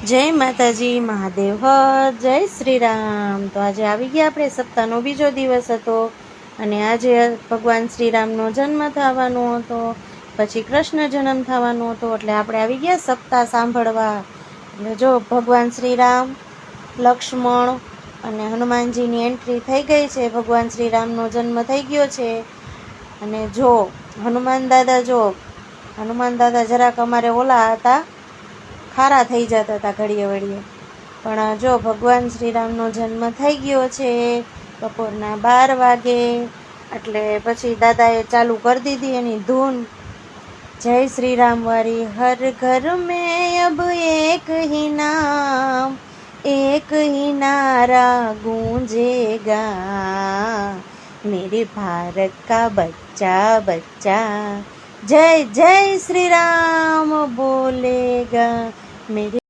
જય માતાજી, મહાદેવ હર, જય શ્રી રામ. તો આજે આવી ગયા આપણે સપ્તાહનો બીજો દિવસ હતો અને આજે ભગવાન શ્રીરામનો જન્મ થવાનો હતો, પછી કૃષ્ણ જન્મ થવાનો હતો, એટલે આપણે આવી ગયા સપ્તાહ સાંભળવા. એટલે જો ભગવાન શ્રીરામ, લક્ષ્મણ અને હનુમાનજીની એન્ટ્રી થઈ ગઈ છે. ભગવાન શ્રીરામનો જન્મ થઈ ગયો છે. અને જો હનુમાન દાદા જરાક અમારે ઓલા હતા, ખારા થઈ જતા હતા ઘડીએ વળીએ, પણ જો ભગવાન શ્રીરામનો જન્મ થઈ ગયો છે બપોરના 12 વાગે. એટલે પછી દાદાએ ચાલુ કરી દીધી એની ધૂન, જય શ્રી રામ વાળી. હર ઘર મેં અબ એક ही नाम, एक ही नारा गूंजेगा, मेरे भारत का बच्चा बच्चा जय जय श्री राम बोलेगा. मेरे